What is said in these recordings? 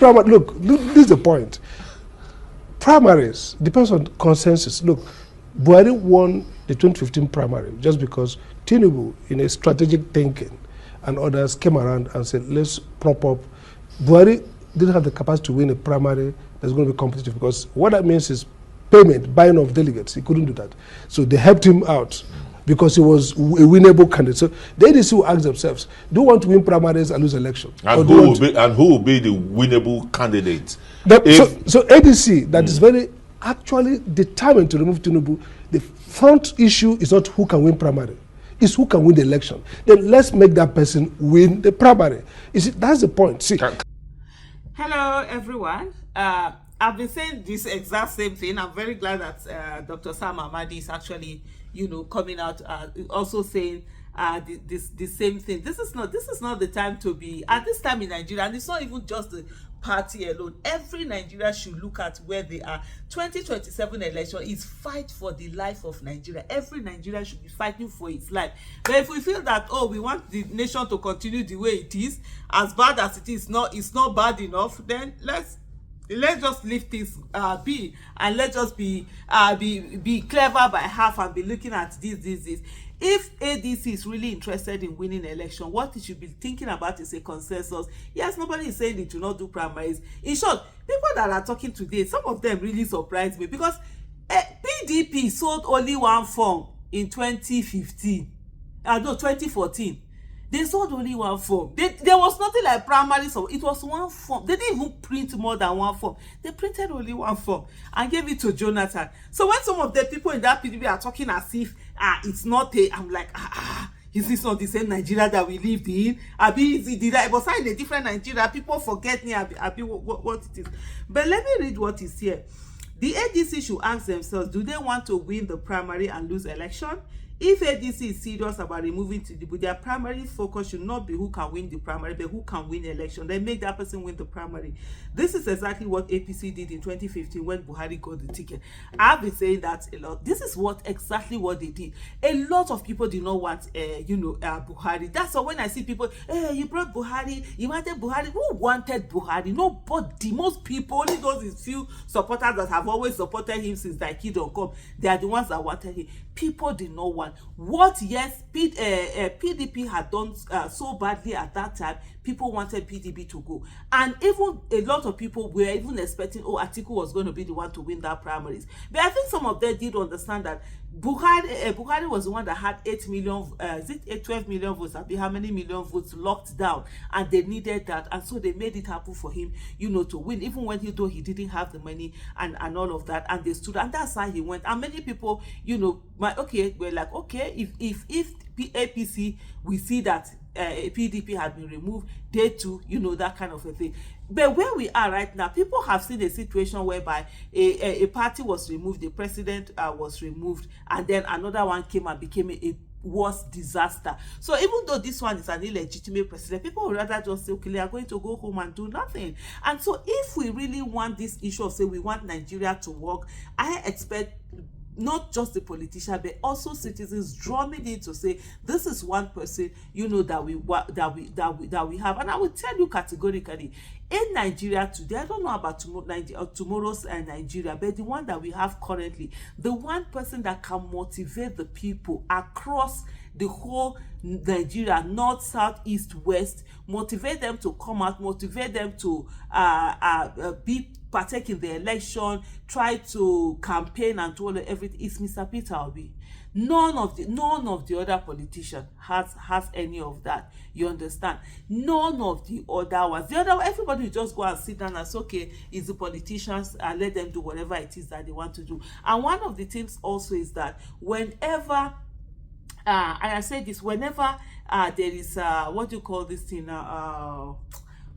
primary, look, this is the point. Primaries depends on consensus. Look, Buhari won the 2015 primary just because Tinubu, in a strategic thinking, and others came around and said, let's prop up. Buhari didn't have the capacity to win a primary that's going to be competitive, because what that means is payment, buying of delegates. He couldn't do that. So they helped him out because he was a winnable candidate. So the ADC will ask themselves, do you want to win primaries and lose election? And who will be the winnable candidate? So ADC, that is very actually determined to remove Tinubu, the front issue is not who can win primary, it's who can win the election. Then let's make that person win the primary. You see, that's the point. See. Hello, everyone. I've been saying this exact same thing. I'm very glad that Dr. Sam Amadi is actually, coming out also saying the same thing. This is not the time to be at this time in Nigeria, and it's not even just the party alone. Every Nigeria should look at where they are. 2027 election is fight for the life of Nigeria. Every Nigeria should be fighting for its life. But if we feel that, oh, we want the nation to continue the way it is, as bad as it is, it's not bad enough, then let's just leave things be, and let's just be clever by half and be looking at this. If ADC is really interested in winning election, what it should be thinking about is a consensus. Yes, nobody is saying they do not do primaries. In short, people that are talking today, some of them really surprised me, because PDP sold only one form in 2014. They sold only one form. There was nothing like primary, so it was one form. They didn't even print more than one form. They printed only one form and gave it to Jonathan. So when some of the people in that PDP are talking as if it's not I'm like, is this not the same Nigeria that we lived in? Did I was I in a different Nigeria? People forget me. What it is. But let me read what is here. The ADC should ask themselves, do they want to win the primary and lose election? If ADC is serious about removing Tinubu, their primary focus should not be who can win the primary, but who can win the election. They make that person win the primary. This is exactly what APC did in 2015 when Buhari got the ticket. I've been saying that a lot. This is exactly what they did. A lot of people did not want, Buhari. That's why when I see people, you brought Buhari, you wanted Buhari. Who wanted Buhari? Nobody. Most people, only those few supporters that have always supported him since the kingdom come, they are the ones that wanted him. People did not want. What, yes, PDP had done so badly at that time, people wanted PDP to go. And even a lot of people were even expecting, Atiku was going to be the one to win that primaries. But I think some of them did understand that Buhari was the one that had 8 million, 12 million votes, how many million votes locked down, and they needed that, and so they made it happen for him, to win, even when he didn't have the money and all of that, and they stood, and that's how he went. And many people, were like, okay, if APC, we see that PDP had been removed, they too, that kind of a thing. But where we are right now, people have seen a situation whereby a party was removed, the president was removed, and then another one came and became a worse disaster. So even though this one is an illegitimate president, people would rather just say, okay, they are going to go home and do nothing. And so if we really want this issue of, say, we want Nigeria to work, I expect not just the politician, but also citizens drumming in to say, this is one person, that we have. And I will tell you categorically, in Nigeria today, I don't know about tomorrow's Nigeria, but the one that we have currently, the one person that can motivate the people across the whole Nigeria, north, south, east, west, motivate them to come out, motivate them to partake in the election, try to campaign and do everything, is Mr. Peter Obi. None of the other politicians has any of that. You understand? None of the other ones. The other, everybody will just go and sit down and say, okay, it's the politicians, and let them do whatever it is that they want to do. And one of the things also is that whenever and I say this, whenever there is what do you call this thing,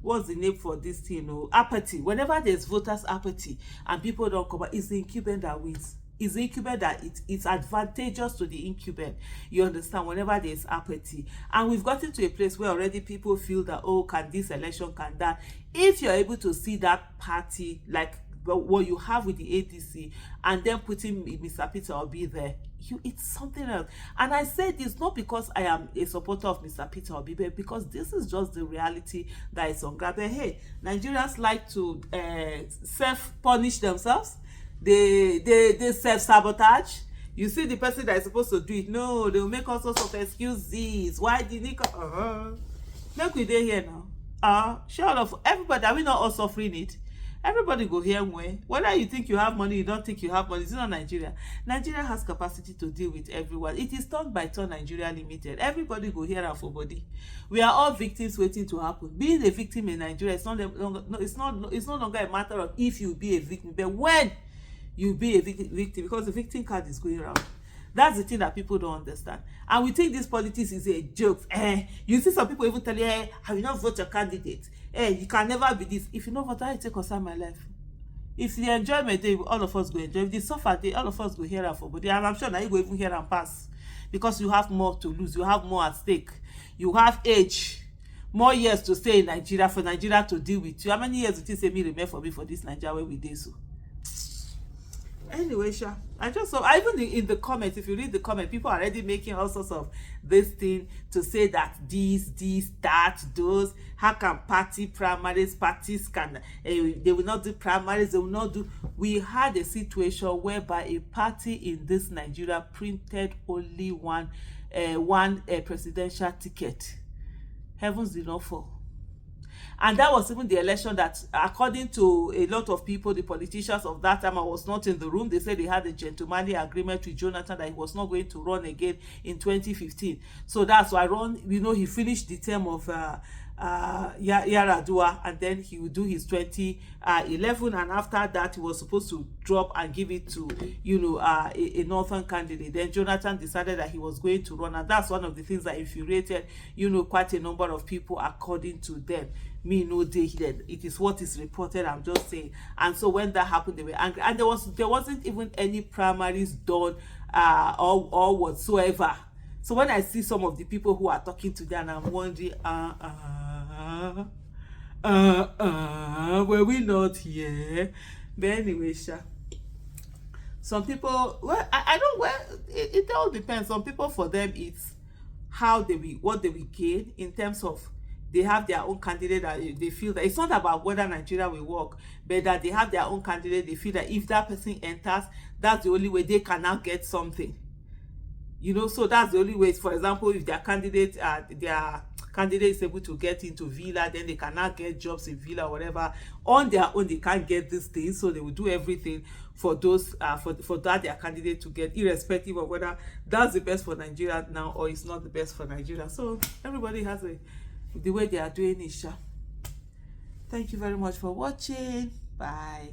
what's the name for this thing, apathy. Whenever there's voters apathy and people don't come out, it's the incumbent that wins. It's the incumbent that it's advantageous to the incumbent. You understand? Whenever there's apathy, and we've gotten to a place where already people feel that, can this election, can that. If you're able to see that party, like what you have with the ADC and then putting Mr. Peter Obi there, it's something else. And I say this not because I am a supporter of Mr. Peter Obi, but because this is just the reality that is on ground. But hey, Nigerians like to self-punish themselves. They self-sabotage. You see the person that is supposed to do it, no, they will make all sorts of excuses. Why did he come? Make we dey here now. Sure of everybody, are we not all suffering it? Everybody go here whether you think you have money, you don't think you have money. It's not Nigeria. Nigeria has capacity to deal with everyone. It is turn by turn Nigeria Limited. Everybody go here and for body. We are all victims waiting to happen. Being a victim in Nigeria, it's no longer a matter of if you be a victim, but when you be a victim, because the victim card is going around. That's the thing that people don't understand. And we think this politics is a joke. You see some people even tell you, I will not vote your candidate. You can never be this. If you know what I take concern my life. If the enjoyment day, all of us go enjoy. If the suffer day, all of us go hear and for body. And I'm sure that you go even hear and pass. Because you have more to lose. You have more at stake. You have age. More years to stay in Nigeria for Nigeria to deal with you. How many years do you say me remain for me for this Nigeria where we did so? Anyway, sure. I just saw, even in the comments, if you read the comment, people are already making all sorts of this thing to say that this, that, those. How can parties can, they will not do primaries, they will not do. We had a situation whereby a party in this Nigeria printed only one presidential ticket. Heavens did not fall. And that was even the election that, according to a lot of people, the politicians of that time, I was not in the room, they said they had a gentlemanly agreement with Jonathan that he was not going to run again in 2015. So that's why he finished the term of Yaradua, and then he would do his 2011, and after that he was supposed to drop and give it to a northern candidate. Then Jonathan decided that he was going to run, and that's one of the things that infuriated quite a number of people, according to them. Me no day here, it is what is reported, I'm just saying. And so when that happened, they were angry, and there wasn't even any primaries done or whatsoever. So when I see some of the people who are talking to them, I'm wondering, were we not here? But anyway, some people, well, I don't, well, it all depends. Some people, for them, it's what they will gain in terms of they have their own candidate that they feel that it's not about whether Nigeria will work, but that they have their own candidate. They feel that if that person enters, that's the only way they can now get something. So that's the only way. For example, if their candidate is able to get into Villa, then they cannot get jobs in Villa or whatever. On their own, they can't get these things, so they will do everything for those for that their candidate to get, irrespective of whether that's the best for Nigeria now or it's not the best for Nigeria. So everybody has the way they are doing it. Thank you very much for watching. Bye.